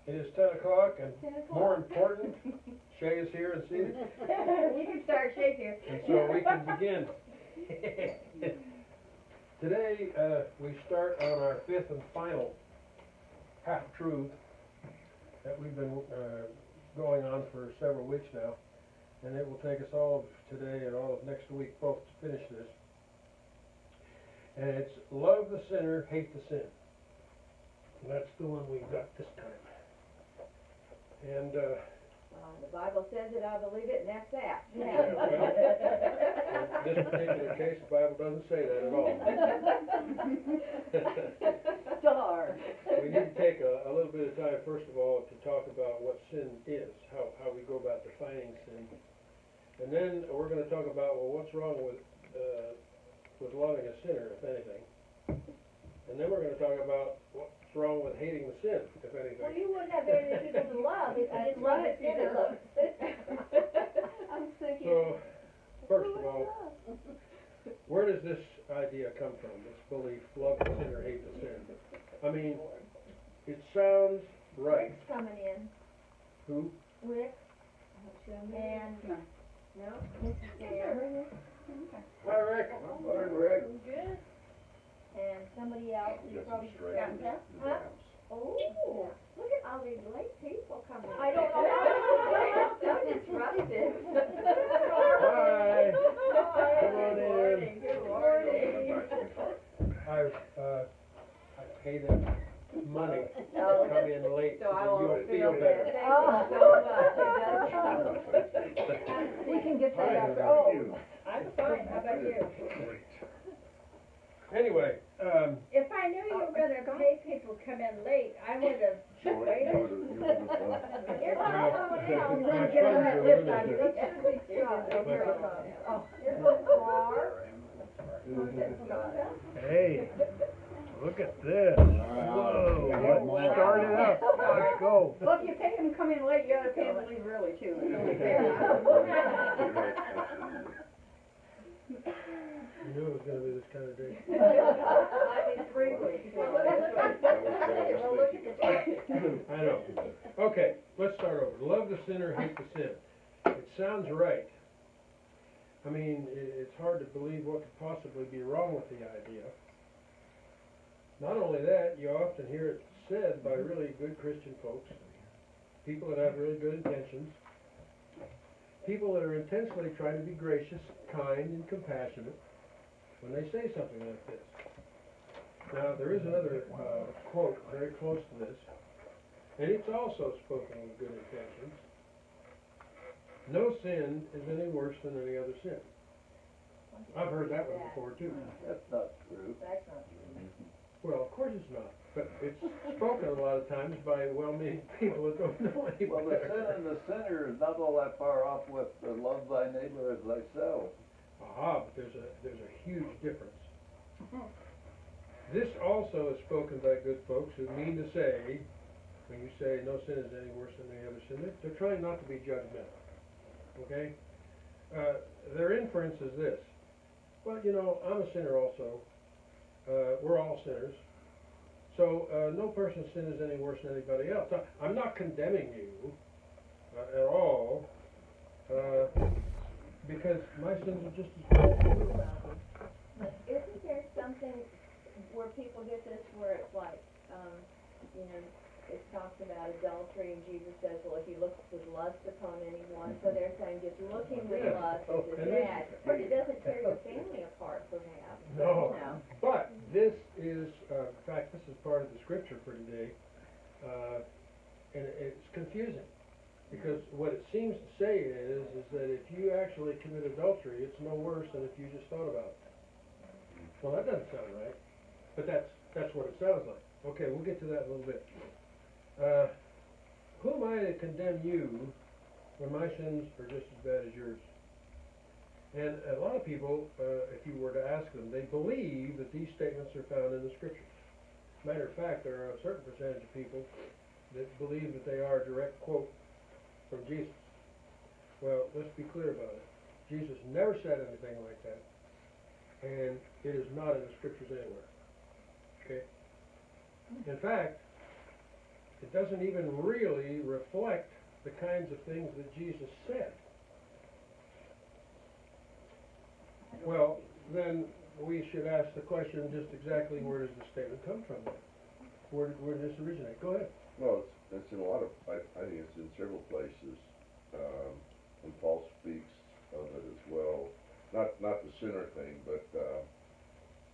It is 10 o'clock, and 10 o'clock. more important, Shay is here and seated, You can start shaking. and so we can begin. Today, we start on our fifth and final half-truth that we've been going on for several weeks now, and it will take us all of today and all of next week both to finish this. And it's love the sinner, hate the sin. And that's the one we've got this time. And The Bible says it, I believe it, and that's that. yeah, well, in this particular case, the Bible doesn't say that at all. Darn. We need to take a little bit of time, first of all, to talk about what sin is, how we go about defining sin. And then we're going to talk about, well, what's wrong with loving a sinner, if anything. And then we're going to talk about what's wrong with hating the sin, if anything. Well, you wouldn't have any people to love if you didn't love it, sinner. I'm thinking. So, first of all, where does this idea come from, this belief, love the sinner, hate the sin? I mean, it sounds right. Rick's coming in. Who? Rick. And, no, Mrs. Dare. Hi, Rick. Morning, Rick. Good. And somebody else is probably. Huh? Oh, look at all these late people coming. I don't know. Don't disrupt it. Hi. Come on in. Good morning. I pay them money to Oh. come in late So so I that won't you'll feel better. Thank you so much. We can get that Hi. after. Oh, I'm fine. How about you? Anyway, If I knew you were gonna pay people to come in late, I would have waited. If Well, I'm coming in, I'm my gonna get them at son's this doing time. it. This should be Scott. Oh, here it comes. Oh, here's the car. hey, look at this. Whoa, let's start it up. Let's go. Well, if you pay them to come in late, you ought to pay them to leave early too. You knew it was going to be this kind of day. Might be 3 weeks. Well, look at this. I know. Okay, let's start over. Love the sinner, hate the sin. It sounds right. I mean, it's hard to believe what could possibly be wrong with the idea. Not only that, you often hear it said by really good Christian folks, people that have really good intentions, people that are intensely trying to be gracious, kind, and compassionate when they say something like this. Now, there is another quote very close to this, and it's also spoken with good intentions. No sin is any worse than any other sin. I've heard that one before, too. That's not true. That's not true. Well, of course it's not, but it's spoken a lot of times by well-meaning people that don't know any Well, the better. sin and the sinner is not all that far off with love thy neighbor as thyself. Aha, but there's a huge difference. This also is spoken by good folks who mean to say, when you say no sin is any worse than any other sin, they're trying not to be judgmental. Okay? Their inference is this. Well, you know, I'm a sinner also. We're all sinners. So no person's sin is any worse than anybody else. I'm not condemning you at all, because my sins are just as bad. Isn't there something where people get this where it's like, you know, it talks about adultery and Jesus says, well, if you look with lust upon anyone, so they're saying just looking with Yeah. lust Oh, is and bad, but it doesn't tear your family apart perhaps. No. You know. But this is, in fact, this is part of the scripture for today, and it's confusing. Because what it seems to say is that if you actually commit adultery, it's no worse than if you just thought about it. Well, that doesn't sound right, but that's what it sounds like. Okay, we'll get to that in a little bit. Who am I to condemn you when my sins are just as bad as yours? And a lot of people, if you were to ask them, they believe that these statements are found in the scriptures. Matter of fact, there are a certain percentage of people that believe that they are a direct quote from Jesus. Well, let's be clear about it. Jesus never said anything like that, and it is not in the scriptures anywhere. Okay? In fact, It doesn't even really reflect the kinds of things that Jesus said. Well, then we should ask the question, just exactly where does the statement come from then? Where did this originate? Go ahead. Well, it's in a lot of, I think it's in several places, and Paul speaks of it as well. Not the sinner thing, but,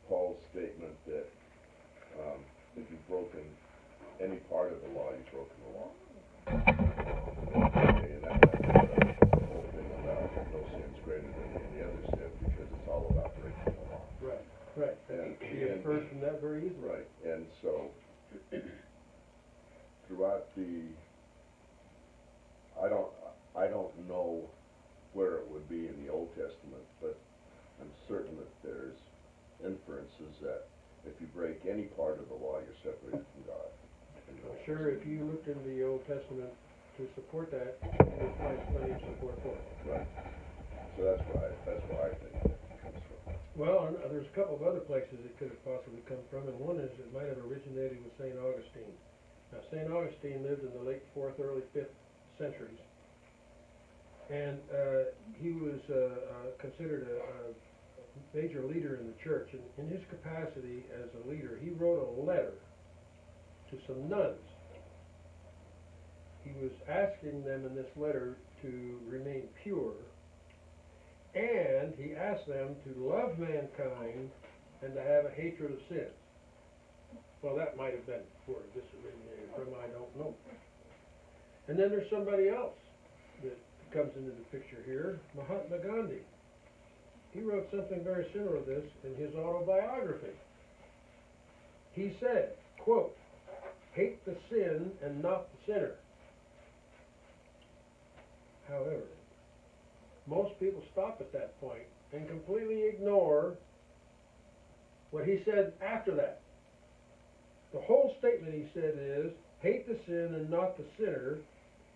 Paul's statement that, if you've broken any part of the law, you've broken the law. Okay, and that's the whole thing about no sin's greater than any other sin, because it's all about breaking the law. Right. And- You infer from that very easily. Right, and so, throughout I don't know where it would be in the Old Testament, but I'm certain that there's inferences that if you break any part of the law, you're separated from God. I'm sure if you looked in the Old Testament to support that, you'll find plenty of support for it. Right, so that's where I think it comes from. Well, and there's a couple of other places it could have possibly come from, and one is it might have originated with St. Augustine. Now, St. Augustine lived in the late 4th, early 5th centuries, and he was considered a major leader in the church. And in his capacity as a leader, he wrote a letter to some nuns. He was asking them in this letter to remain pure, and he asked them to love mankind and to have a hatred of sin. Well, that might have been where this originated from, I don't know. And then there's somebody else that comes into the picture here, Mahatma Gandhi. He wrote something very similar to this in his autobiography. He said, quote, "Hate the sin and not the sinner." However, most people stop at that point and completely ignore what he said after that. The whole statement he said is, hate the sin and not the sinner,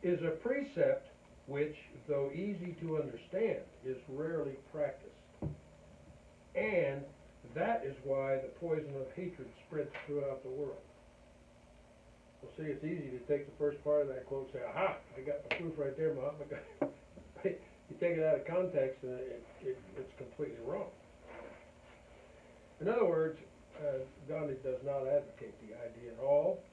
is a precept which, though easy to understand, is rarely practiced. And that is why the poison of hatred spreads throughout the world. Well, see, it's easy to take the first part of that quote and say, aha, I got the proof right there, Mahatma Gandhi. You take it out of context and it's completely wrong. In other words, Gandhi does not advocate the idea at all.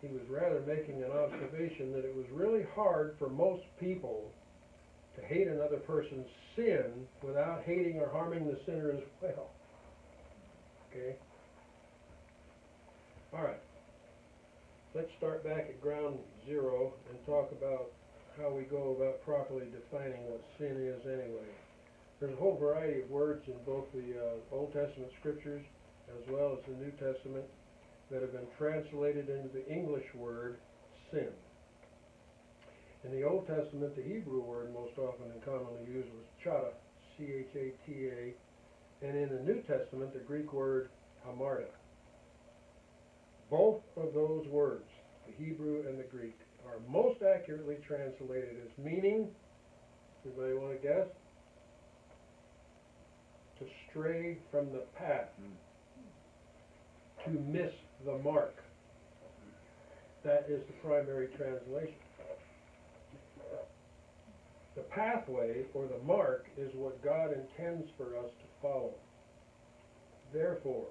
He was rather making an observation that it was really hard for most people to hate another person's sin without hating or harming the sinner as well. Okay? All right. Let's start back at ground zero and talk about how we go about properly defining what sin is anyway. There's a whole variety of words in both the Old Testament scriptures as well as the New Testament that have been translated into the English word sin. In the Old Testament, the Hebrew word most often and commonly used was chata, C-H-A-T-A, and in the New Testament, the Greek word hamarta. Both of those words, the Hebrew and the Greek, are most accurately translated as meaning, anybody want to guess? To stray from the path, to miss the mark. That is the primary translation. The pathway, or the mark, is what God intends for us to follow. Therefore,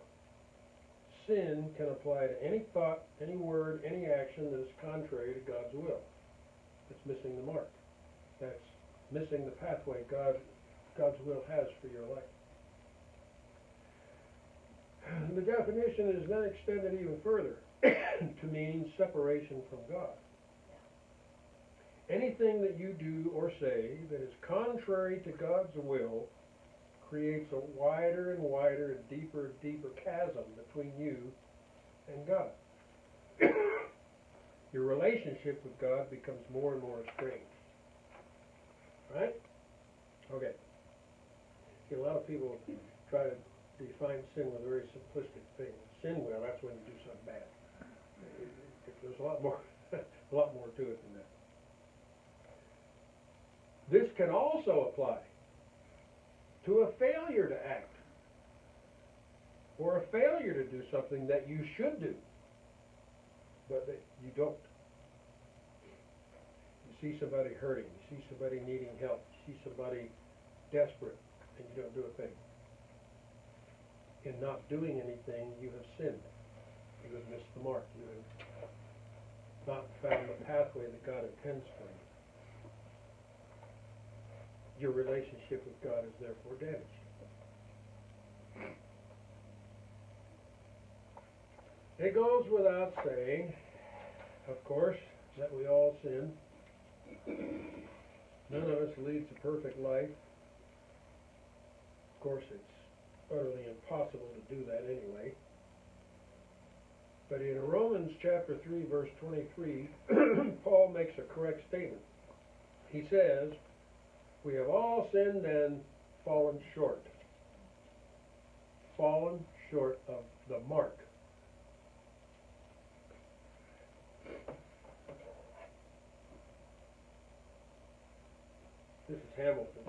sin can apply to any thought, any word, any action that is contrary to God's will. That's missing the mark. That's missing the pathway God's will has for your life. The definition is then extended even further to mean separation from God. Anything that you do or say that is contrary to God's will creates a wider and wider and deeper chasm between you and God. Your relationship with God becomes more and more estranged. Right? Okay. See, a lot of people try to define sin with a very simplistic thing. Sin, well, that's when you do something bad. There's a lot more to it than that. This can also apply to a failure to act, or a failure to do something that you should do, but that you don't. see somebody hurting, you see somebody needing help, you see somebody desperate, and you don't do a thing. In not doing anything, you have sinned. You have missed the mark. You have not found the pathway that God intends for you. Your relationship with God is therefore damaged. It goes without saying, of course, that we all sin. None of us leads a perfect life. Of course, it's utterly impossible to do that anyway. But in Romans chapter 3, verse 23, Paul makes a correct statement. He says, we have all sinned and fallen short. Fallen short of the mark. This is Hamilton.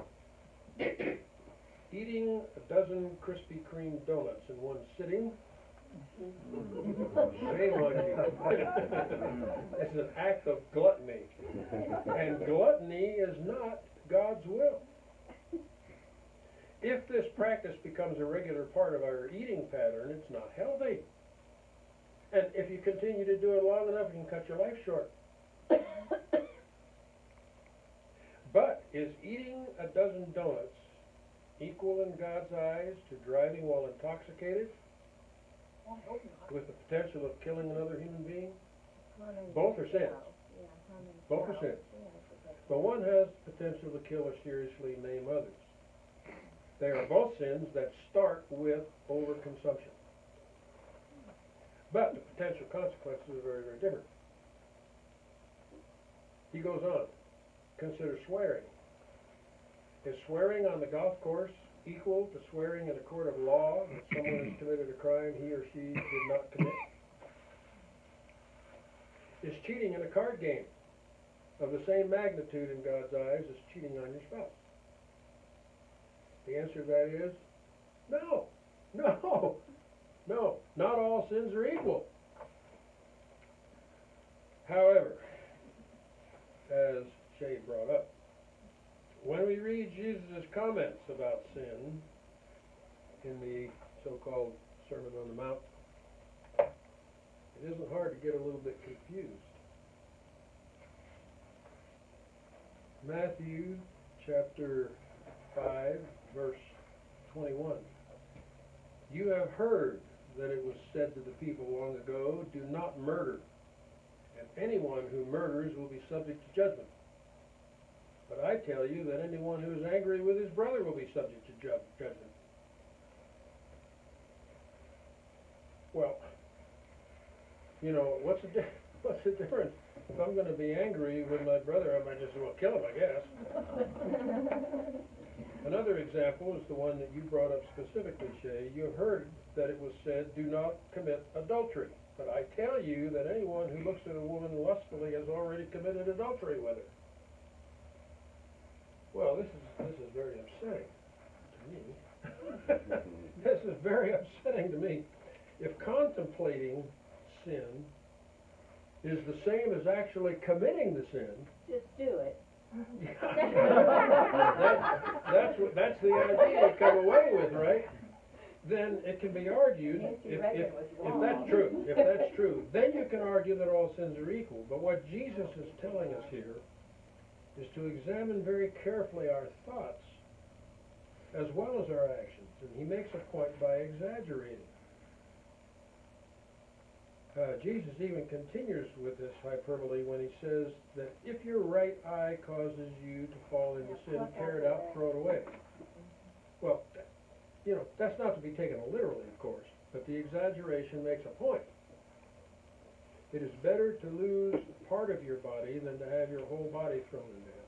Eating a dozen Krispy Kreme donuts in one sitting. Shame on you. It's an act of gluttony. And gluttony is not God's will. If this practice becomes a regular part of our eating pattern, it's not healthy. And if you continue to do it long enough, you can cut your life short. But is eating a dozen donuts equal in God's eyes to driving while intoxicated? I hope not. With the potential of killing another human being? Both are sins. Both are sins. But one has potential to kill or seriously maim others. They are both sins that start with overconsumption. But the potential consequences are very, very different. He goes on. Consider swearing. Is swearing on the golf course equal to swearing in a court of law that someone has committed a crime he or she did not commit? Is cheating in a card game of the same magnitude in God's eyes as cheating on your spouse? The answer to that is no. No. No. Not all sins are equal. However, as Shay brought up, when we read Jesus' comments about sin in the so-called Sermon on the Mount, it isn't hard to get a little bit confused. Matthew chapter 5, verse 21. You have heard that it was said to the people long ago, do not murder, and anyone who murders will be subject to judgment. But I tell you that anyone who is angry with his brother will be subject to judgment. Well, you know, what's the difference? If I'm going to be angry with my brother, I might just as well kill him, I guess. Another example is the one that you brought up specifically, Shay. You have heard that it was said, do not commit adultery. But I tell you that anyone who looks at a woman lustfully has already committed adultery with her. Well, this is very upsetting to me. This is very upsetting to me. If contemplating sin is the same as actually committing the sin, Just do it. that's the idea to come away with, right? Then it can be argued, if that's true, then you can argue that all sins are equal. But what Jesus is telling us here is to examine very carefully our thoughts as well as our actions. And he makes a point by exaggerating. Jesus even continues with this hyperbole when he says that if your right eye causes you to fall into sin, tear it out, throw it away. Well, you know, that's not to be taken literally, of course, but the exaggeration makes a point. It is better to lose part of your body than to have your whole body thrown in there.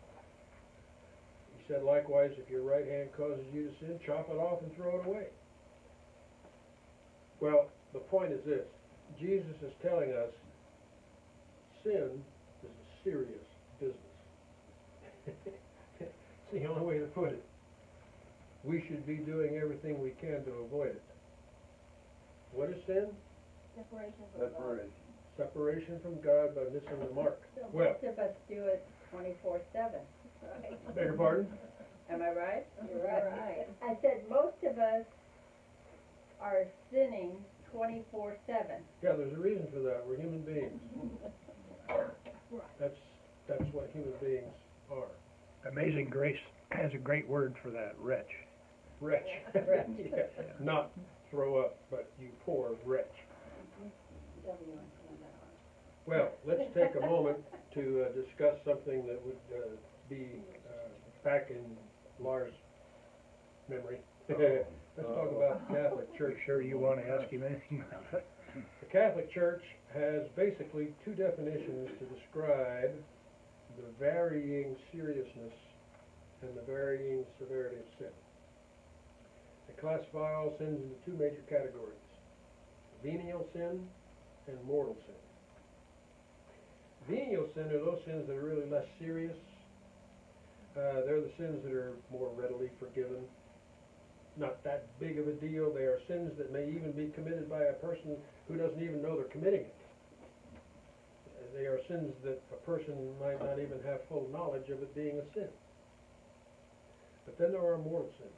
He said, likewise, if your right hand causes you to sin, chop it off and throw it away. Well, the point is this. Jesus is telling us sin is a serious business. It's the only way to put it. We should be doing everything we can to avoid it. What is sin? Separation from God. Separation. Separation from God by missing the mark. So Well, most of us do it 24 Beg your pardon? Am I right? You're right. I said most of us are sinning 24/7. Yeah, there's a reason for that. We're human beings. That's what human beings are. Amazing Grace has a great word for that, wretch. Wretch. Yeah. Not throw up, but you poor wretch. Well, let's take a moment to discuss something that would be back in Lars' memory. Let's talk about the Catholic Are Church. you sure you want to ask him anything about it? The Catholic Church has basically two definitions to describe the varying seriousness and the varying severity of sin. They classify all sins into two major categories: venial sin and mortal sin. Venial sin are those sins that are really less serious. They're the sins that are more readily forgiven. Not that big of a deal. They are sins that may even be committed by a person who doesn't even know they're committing it. They are sins that a person might not even have full knowledge of it being a sin. But then there are mortal sins.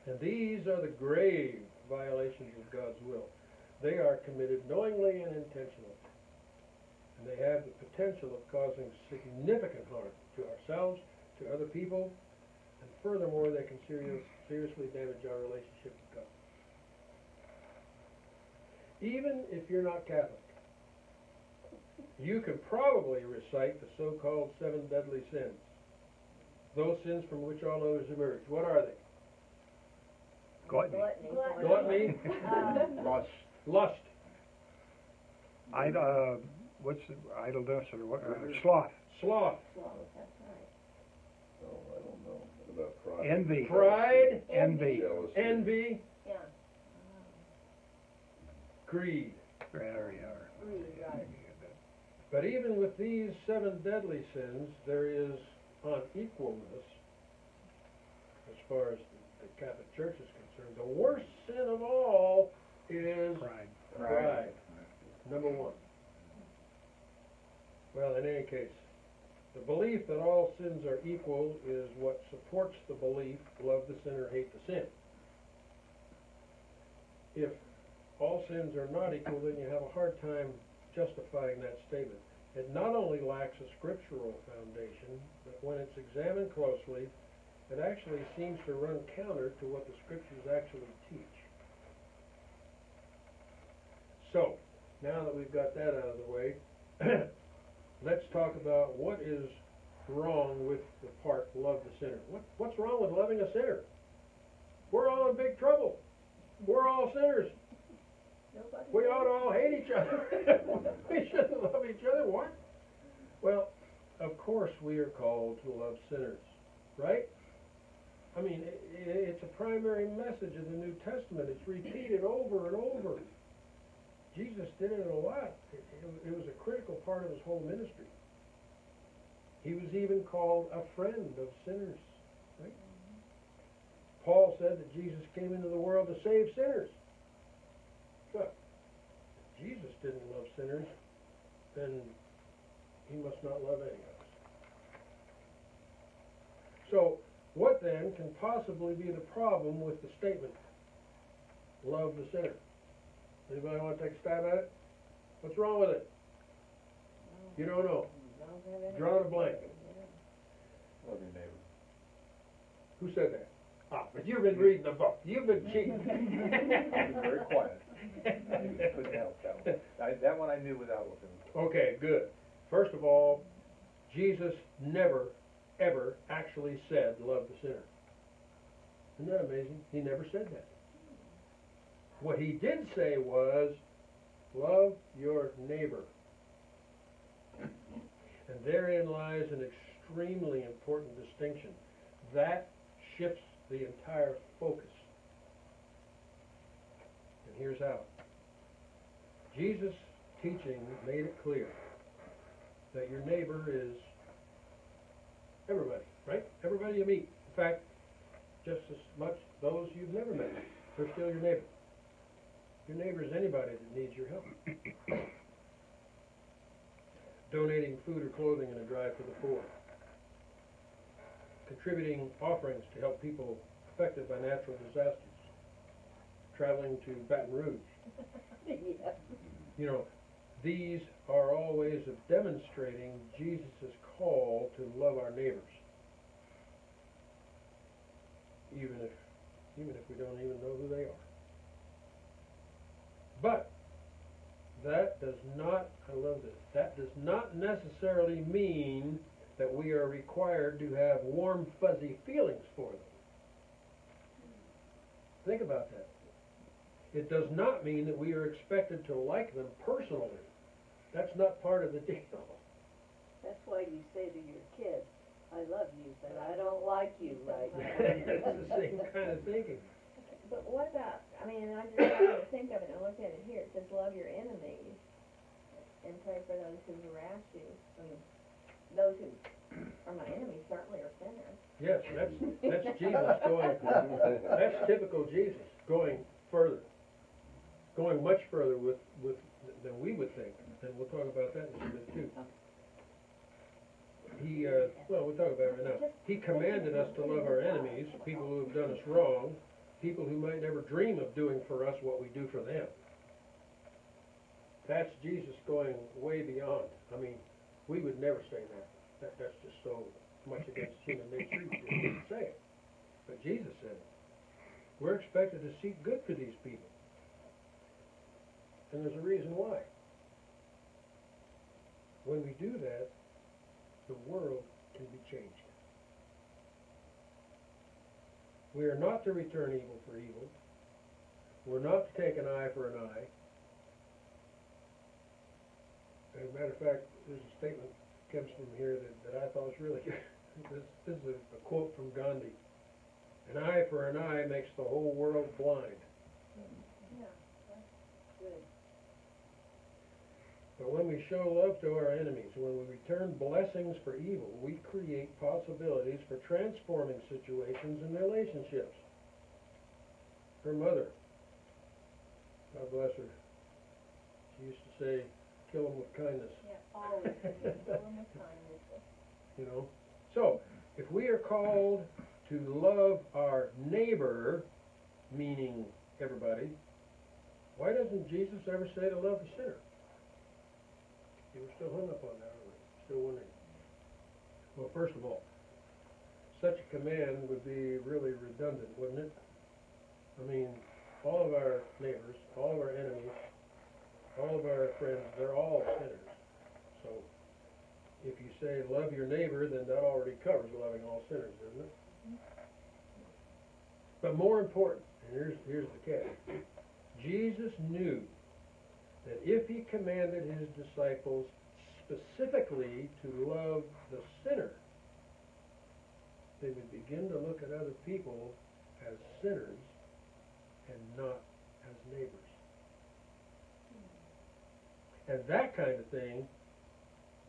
And these are the grave violations of God's will. They are committed knowingly and intentionally. And they have the potential of causing significant harm to ourselves, to other people, and furthermore, they can seriously damage our relationship with God. Even if you're not Catholic, you can probably recite the so-called 7 deadly sins. Those sins from which all others emerge. What are they? Gluttony. Gluttony, Lust. lust, What's the idleness or what? Sloth. sloth, Oh, I don't know. What about pride? Envy. pride, Envy. Jealousy. envy, Yeah. greed. There you are. Right. But even with these 7 deadly sins, there is unequalness as far as the Catholic Church is concerned. The worst sin of all is Pride. pride. Number 1. Well, in any case, the belief that all sins are equal is what supports the belief, love the sinner, hate the sin. If all sins are not equal, then you have a hard time justifying that statement. It not only lacks a scriptural foundation, but when it's examined closely, it actually seems to run counter to what the scriptures actually teach. So, now that we've got that out of the way, let's talk about what is wrong with the part love the sinner. What's wrong with loving a sinner? We're all in big trouble. We're all sinners. We ought to all hate each other. We shouldn't love each other. What? Well, of course we are called to love sinners, right? I mean, it's a primary message of the New Testament. It's repeated over and over. Jesus did it a lot. It was a critical part of his whole ministry. He was even called a friend of sinners, right? Paul said that Jesus came into the world to save sinners. But if Jesus didn't love sinners, then he must not love any of us. So, what then can possibly be the problem with the statement, love the sinner? Anybody want to take a stab at it? What's wrong with it? You don't know. Draw a blank. Love your neighbor. Who said that? Ah, but you've been reading the book. You've been cheating. Very quiet. Couldn't help that one. That one I knew without looking. Okay, good. First of all, Jesus never, ever actually said, love the sinner. Isn't that amazing? He never said that. What he did say was, love your neighbor. And therein lies an extremely important distinction. That shifts the entire focus. And here's how. Jesus' teaching made it clear that your neighbor is everybody, right? Everybody you meet. In fact, just as much those you've never met. They're still your neighbor. Your neighbor is anybody that needs your help. Donating food or clothing in a drive for the poor. contributing offerings to help people affected by natural disasters, traveling to Baton Rouge. Yeah. You know, these are all ways of demonstrating Jesus' call to love our neighbors. Even if we don't even know who they are. But that does not, I love this, that does not necessarily mean that we are required to have warm, fuzzy feelings for them. Think about that. It does not mean that we are expected to like them personally. That's not part of the deal. That's why you say to your kids, I love you, but I don't like you right now. It's the same kind of thinking. But what about, I mean, I just happened to think of it, and I looked at it here, it says love your enemies and pray for those who harass you. I mean, those who are my enemies certainly are sinners. Yes, that's Jesus going, that's typical Jesus, going further. Going much further with than we would think, and we'll talk about that in a minute too. Well, we'll talk about it right now. He commanded us to love our enemies, people who have done us wrong, people who might never dream of doing for us what we do for them. That's Jesus going way beyond. I mean, we would never say that. That's just so much against human nature. We wouldn't say it. But Jesus said it. We're expected to seek good for these people. And there's a reason why. When we do that, the world can be changed. We are not to return evil for evil. We're not to take an eye for an eye. As a matter of fact, there's a statement that comes from here that I thought was really good. This is a quote from Gandhi. An eye for an eye makes the whole world blind. Yeah, that's good. But when we show love to our enemies, when we return blessings for evil, we create possibilities for transforming situations and relationships. Her mother, God bless her, she used to say, kill them with kindness. Yeah, always, kill them with kindness. You know? So, if we are called to love our neighbor, meaning everybody, why doesn't Jesus ever say to love the sinner? You were still hung up on that, aren't we? Still wondering. Well, first of all, such a command would be really redundant, wouldn't it? I mean, all of our neighbors, all of our enemies, all of our friends, they're all sinners. So, if you say love your neighbor, then that already covers loving all sinners, doesn't it? But more important, and here's the catch. Jesus knew that if he commanded his disciples specifically to love the sinner, they would begin to look at other people as sinners and not as neighbors. And that kind of thing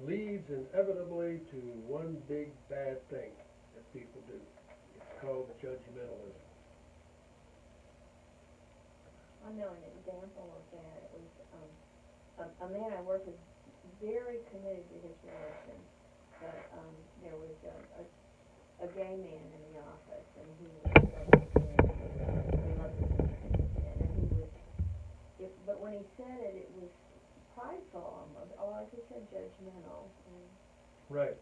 leads inevitably to one big bad thing that people do. It's called judgmentalism. I know an example of that. It was a man I worked with, very committed to his religion, but there was a gay man in the office, and he was we loved him, and he was. But when he said it, it was prideful almost. Oh, I just said judgmental. Right.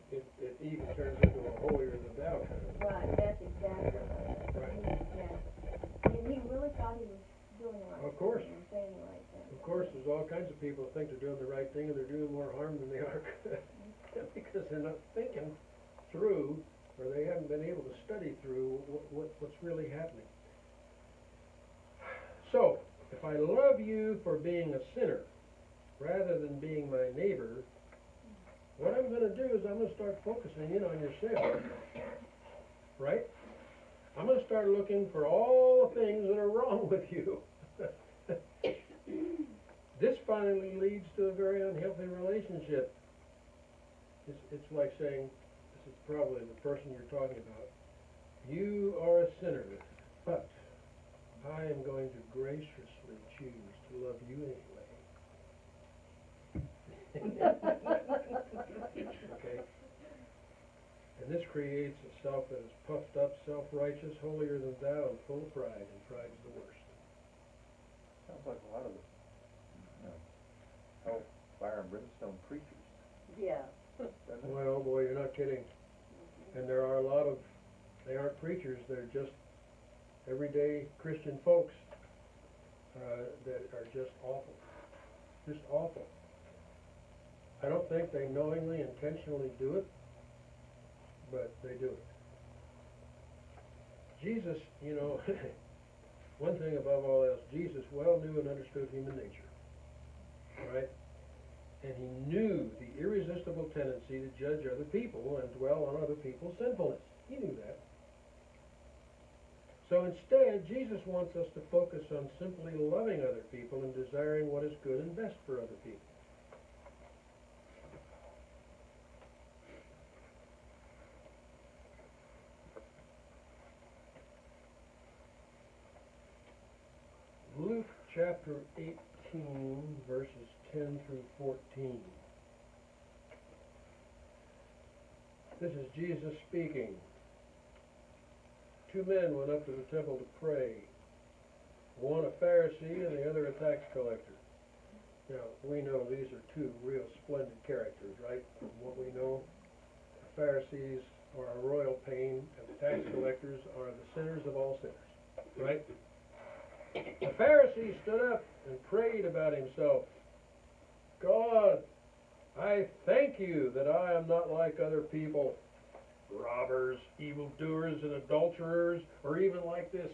It even turns into a holier than thou kind of. Right. That's exactly what. Right. Yeah. And he really thought he was doing the right Of course. thing and saying the right thing. Of course, there's all kinds of people who think they're doing the right thing and they're doing more harm than they are good. Because they're not thinking through, or they haven't been able to study through what's really happening. So, if I love you for being a sinner, rather than being my neighbor, what I'm going to do is I'm going to start focusing in on yourself. Right? I'm going to start looking for all the things that are wrong with you. This finally leads to a very unhealthy relationship. It's like saying, this is probably the person you're talking about, you are a sinner, but I am going to graciously choose to love you anyway. Okay? And this creates a self that is puffed up, self-righteous, holier than thou, and full of pride, and pride is the worst. Sounds like a lot of the, hell, fire and brimstone preachers, Yeah. doesn't it? Well, boy, you're not kidding. And there are a lot of, they aren't preachers, they're just everyday Christian folks that are just awful. Just awful. I don't think they knowingly, intentionally do it, but they do it. Jesus, you know, one thing above all else, Jesus well knew and understood human nature, right? And he knew the irresistible tendency to judge other people and dwell on other people's sinfulness. He knew that. So instead, Jesus wants us to focus on simply loving other people and desiring what is good and best for other people. Luke chapter 18, verses 10 through 14. This is Jesus speaking. Two men went up to the temple to pray, one a Pharisee and the other a tax collector. Now, we know these are two real splendid characters, right? From what we know, the Pharisees are a royal pain, and the tax collectors are the sinners of all sinners, right? The Pharisee stood up and prayed about himself. God, I thank you that I am not like other people, robbers, evildoers, and adulterers, or even like this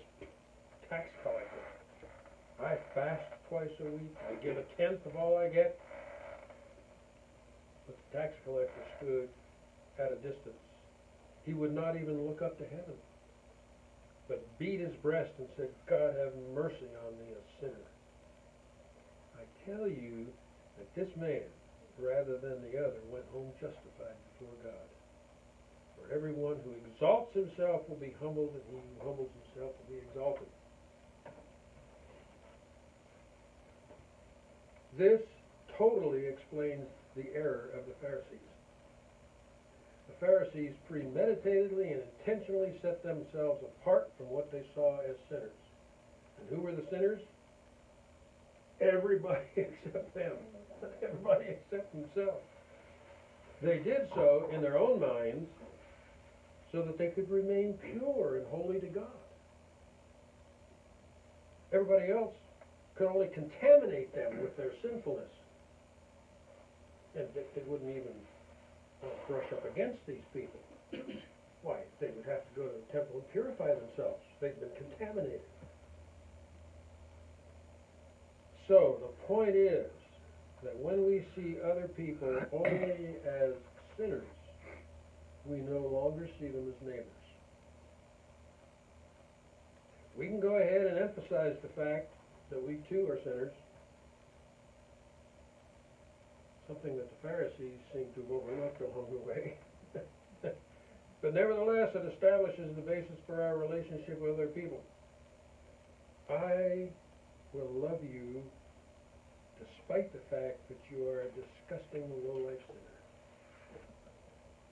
tax collector. I fast twice a week. I give a tenth of all I get. But the tax collector stood at a distance. He would not even look up to heaven, but beat his breast and said, God, have mercy on me, a sinner. I tell you that this man, rather than the other, went home justified before God. For everyone who exalts himself will be humbled, and he who humbles himself will be exalted. This totally explains the error of the Pharisees. The Pharisees premeditatedly and intentionally set themselves apart from what they saw as sinners. And who were the sinners? Everybody except them. Everybody except themselves. They did so in their own minds so that they could remain pure and holy to God. Everybody else could only contaminate them with their sinfulness. And they wouldn't even brush up against these people. Why? They would have to go to the temple and purify themselves. They'd been contaminated. So the point is that when we see other people only as sinners, we no longer see them as neighbors. We can go ahead and emphasize the fact that we too are sinners, something that the Pharisees seem to have overlooked along the way. But nevertheless, it establishes the basis for our relationship with other people. I will love you despite the fact that you are a disgusting low-life sinner.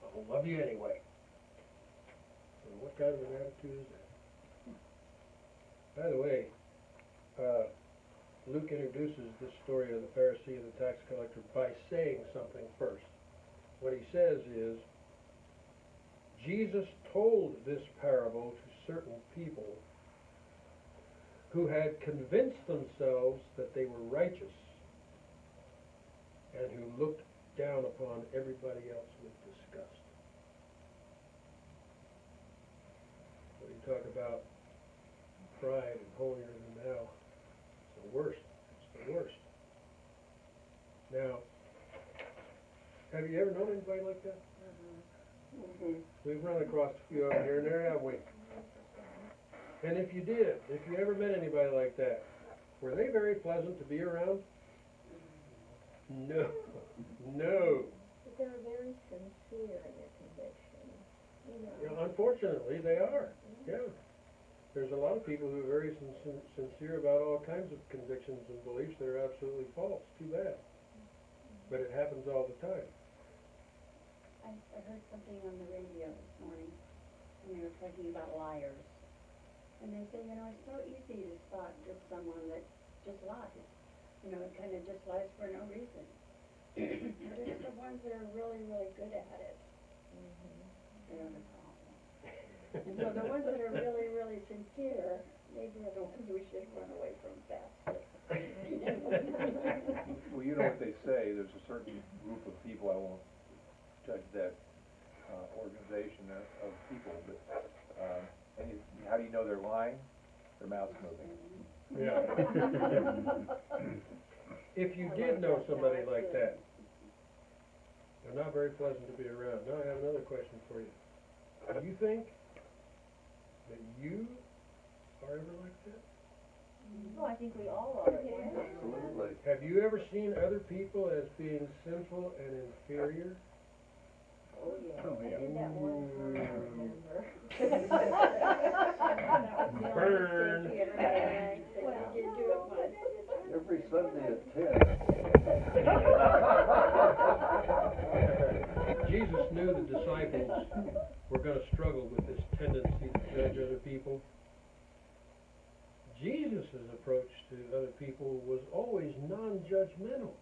I'll love you anyway. So what kind of an attitude is that? By the way, Luke introduces this story of the Pharisee and the tax collector by saying something first. What he says is, Jesus told this parable to certain people who had convinced themselves that they were righteous and who looked down upon everybody else with disgust. When you talk about pride and holier than thou, it's the worst. It's the worst. Now, have you ever known anybody like that? We've run across a few of them here and there, haven't we? And if you did, if you ever met anybody like that, were they very pleasant to be around? No. No. But they're very sincere in their convictions, you know. Unfortunately, they are. Yeah. There's a lot of people who are very sincere about all kinds of convictions and beliefs that are absolutely false. Too bad. But it happens all the time. I I heard something on the radio this morning, and they were talking about liars. And they say, it's so easy to spot just someone that just lies. It kind of just lies for no reason. But it's the ones that are really, really good at it. They're the problem. And so the ones that are really, really sincere, maybe are the ones we should run away from faster. Well, you know what they say, there's a certain group of people, I won't judge that, organization of people, but, how do you know they're lying? Their mouth's moving. Yeah. If you did know somebody like that, they're not very pleasant to be around. Now I have another question for you. Do you think that you are ever like that? Well, I think we all are. Absolutely. Have you ever seen other people as being sinful and inferior? Oh, yeah. Oh, yeah. I did that one time, I remember. Burn. Every Sunday at 10. Jesus knew the disciples were going to struggle with this tendency to judge other people. Jesus' approach to other people was always non-judgmental.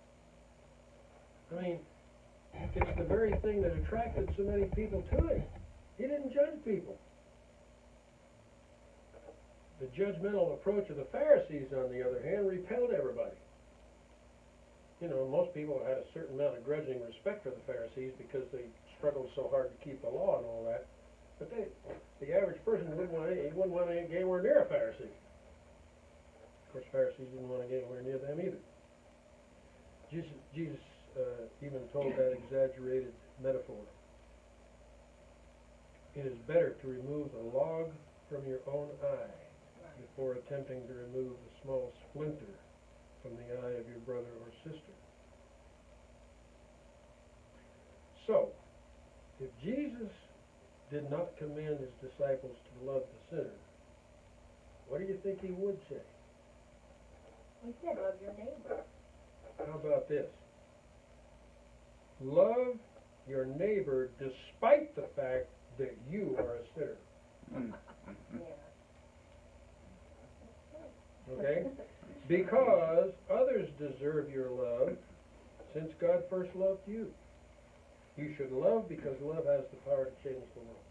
I mean, it's the very thing that attracted so many people to him. He didn't judge people. The judgmental approach of the Pharisees, on the other hand, repelled everybody. Most people had a certain amount of grudging respect for the Pharisees because they struggled so hard to keep the law and all that. But the average person wouldn't want to get anywhere near a Pharisee. Of course, Pharisees didn't want to get anywhere near them either. Jesus even told that exaggerated metaphor. It is better to remove a log from your own eye before attempting to remove a small splinter from the eye of your brother or sister. So, if Jesus did not command his disciples to love the sinner, what do you think he would say? He said, love your neighbor. How about this? Love your neighbor despite the fact that you are a sinner. Yeah. Okay? Because others deserve your love since God first loved you. You should love because love has the power to change the world.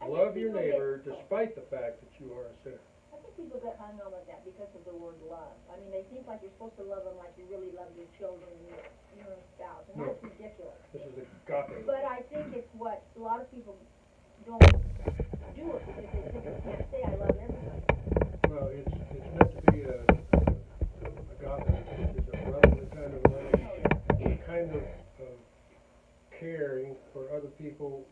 I Love think your people neighbor despite the fact that you are a sinner. I think people get hung on with that because of the word love. I mean, they think like you're supposed to love them like you really love your children and your spouse, and No. that's ridiculous. This is agape. But I think it's what a lot of people don't do it because they think they can't say I love everybody. Well, it's meant to be a agape, which is a brotherly kind of love, a kind of caring for other people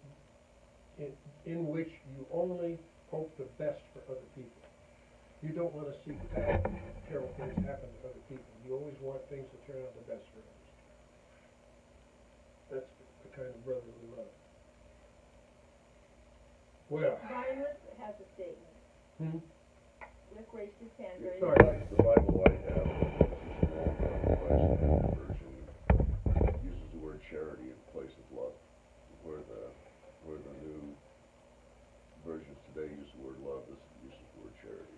in which you only hope the best for other people. You don't want to see bad, terrible things happen to other people. You always want things to turn out the best for others. That's the kind of brotherly love. Well, Brian has a statement. Rick raised his hand very Sorry. The Bible I have, version, uses the word charity in place of love, where the new versions today use the word love, this uses the word charity.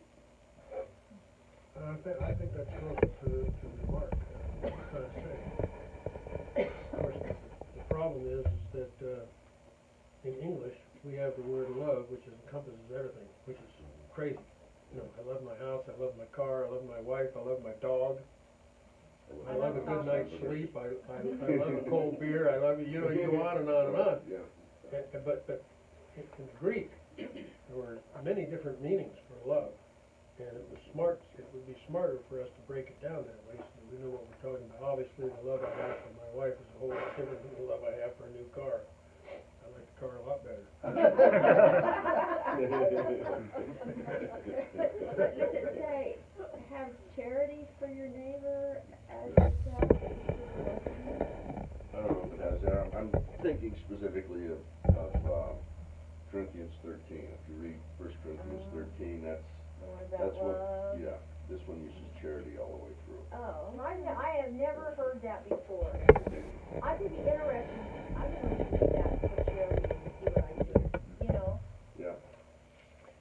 I think that's closer to the mark, what I'm trying to say. Of course, the problem is that in English, we have the word love, which encompasses everything, which is crazy. I love my house, I love my car, I love my wife, I love my dog. I love a good night's sleep, I love a cold beer, I love, you go on and on and on. Yeah. But in Greek, there were many different meanings for love. And it would be smarter for us to break it down that way so that we know what we're talking about. Obviously, the love I have for my wife is a whole lot different than the love I have for a new car. I like the car a lot better. But does it say, have charity for your neighbor as yourself? I don't know if it has there. I'm thinking specifically of Corinthians 13. If you read 1 Corinthians 13, that's what, yeah, this one uses charity all the way through. Oh, I have never heard that before. I that would be interesting, I'm gonna read that for charity and see what I do, you know? Yeah,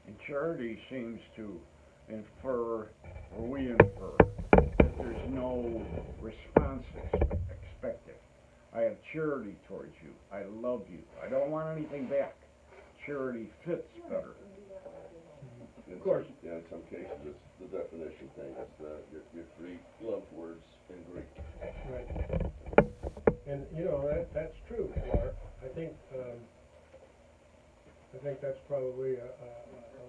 And charity seems to infer, or we infer, that there's no response expected. I have charity towards you. I love you. I don't want anything back. Charity fits better. in course. some, yeah, in some cases, it's the definition thing, it's your three love words in Greek. Right. And, you know, that's true, Laura. I think that's probably a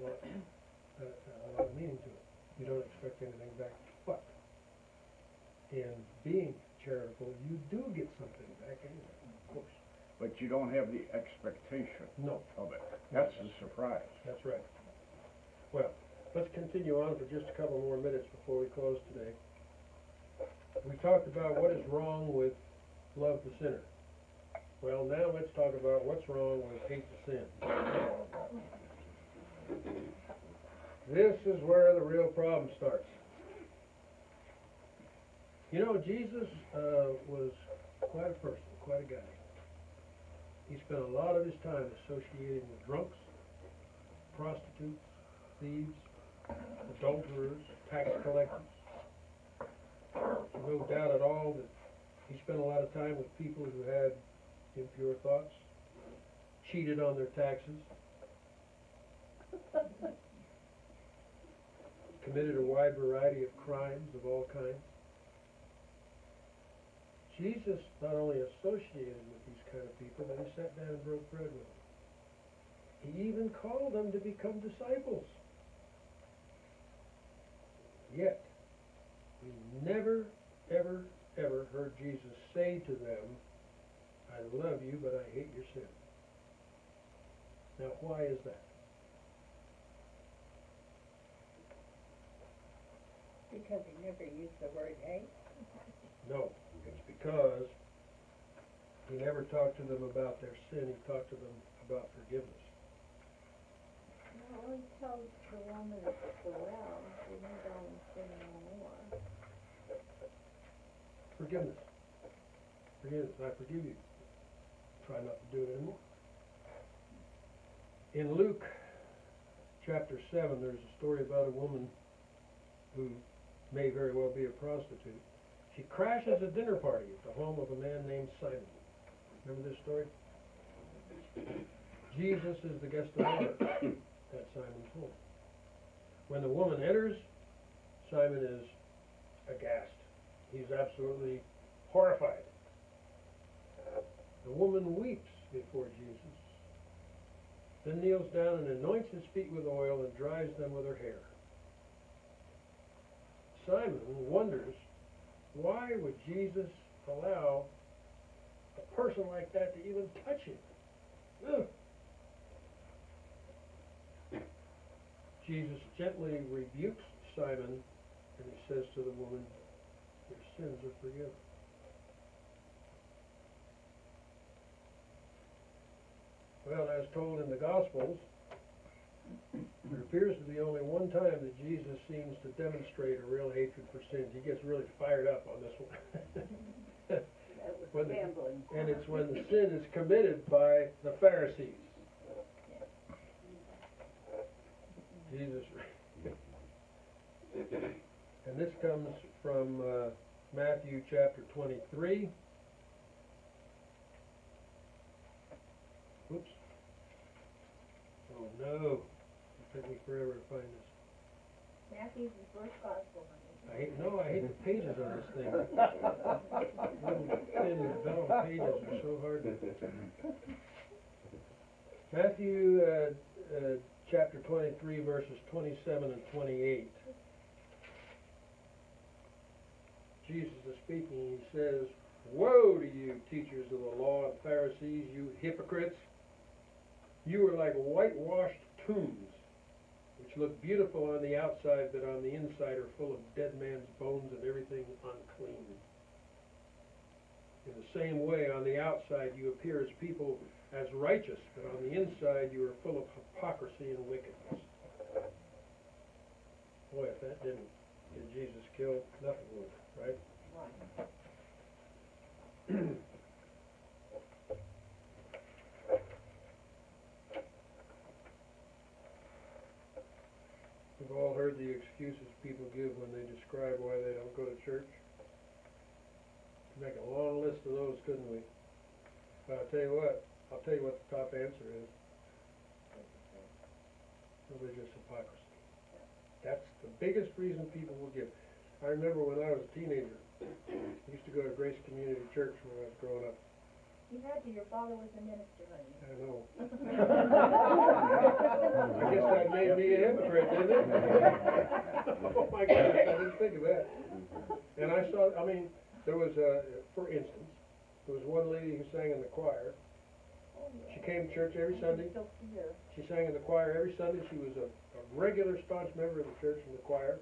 lot of meaning to it. You don't expect anything back, but in being charitable, you do get something back anyway, of course. But you don't have the expectation No, of it. That's the surprise. that's right. Well, let's continue on for just a couple more minutes before we close today. We talked about what is wrong with love the sinner. Well, now let's talk about what's wrong with hate the sin. This is where the real problem starts. You know, Jesus was quite a person, quite a guy. He spent a lot of his time associating with drunks, prostitutes, thieves, adulterers, tax collectors. No doubt at all that he spent a lot of time with people who had impure thoughts, cheated on their taxes, committed a wide variety of crimes of all kinds. Jesus not only associated with these kind of people, but he sat down and broke bread with them. He even called them to become disciples. Yet, we never, ever, ever heard Jesus say to them, I love you, but I hate your sin. Now, why is that? Because he never used the word hate. No, it's because he never talked to them about their sin, he talked to them about forgiveness. No, he tells the woman at the well, you go and sin no more. Forgiveness. Forgiveness. I forgive you. Try not to do it anymore. In Luke chapter 7, there's a story about a woman who may very well be a prostitute. She crashes a dinner party at the home of a man named Simon. Remember this story? Jesus is the guest of honor at Simon's home. When the woman enters, Simon is aghast. He's absolutely horrified. The woman weeps before Jesus, then kneels down and anoints his feet with oil and dries them with her hair. Simon wonders, why would Jesus allow a person like that to even touch him? Ugh. Jesus gently rebukes Simon, and he says to the woman, your sins are forgiven. Well, as told in the Gospels, there appears to be only one time that Jesus seems to demonstrate a real hatred for sins. He gets really fired up on this one. That was gambling. And it's when the sin is committed by the Pharisees. Jesus. And this comes from Matthew chapter 23. Whoops. Oh no. It took me forever to find this. Matthew's the first gospel, honey. I hate the pages on this thing. Little thin vellum pages are so hard to... Matthew chapter 23, verses 27 and 28. Jesus is speaking. He says, woe to you, teachers of the law and Pharisees, you hypocrites! You are like whitewashed tombs, which look beautiful on the outside, but on the inside are full of dead man's bones and everything unclean. In the same way, on the outside you appear as people as righteous, but on the inside you are full of hypocrisy and wickedness. Boy, if that didn't get Jesus killed, nothing would, right? list of those, couldn't we? But I'll tell you what the top answer is. Religious hypocrisy. That's the biggest reason people will give. I remember when I was a teenager, I used to go to Grace Community Church when I was growing up. You had to, your father was a minister, honey. I know. I guess that made me a hypocrite, didn't it? Oh my gosh, I didn't think of that. And I saw, I mean, there was for instance, there was one lady who sang in the choir. She came to church every Sunday. She sang in the choir every Sunday. She was a regular staunch member of the church in the choir.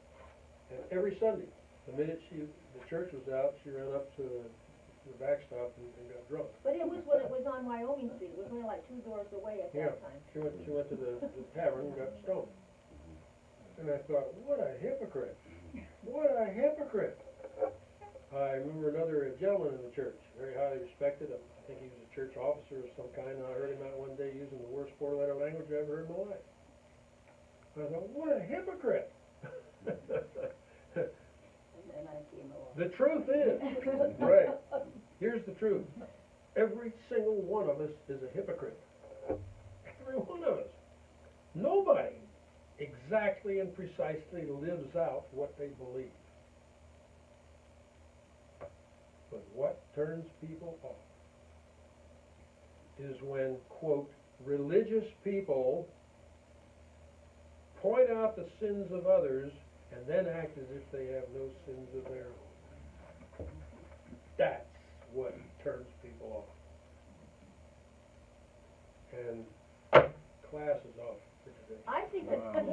And every Sunday, the minute the church was out, she ran up to the backstop and got drunk. But it was when it was on Wyoming Street, it was only like 2 doors away at Yeah, that time. she went to the tavern and got stoned. And I thought, what a hypocrite. What a hypocrite. I remember another gentleman in the church, very highly respected. I think he was a church officer of some kind, and I heard him out one day using the worst 4-letter language I ever heard in my life. I thought, what a hypocrite. And then I came along. The truth is, right, here's the truth. Every single one of us is a hypocrite. Every one of us. Nobody exactly and precisely lives out what they believe. But what turns people off is when, quote, religious people point out the sins of others and then act as if they have no sins of their own. That's what turns people off. And class is off for today. I think Wow. that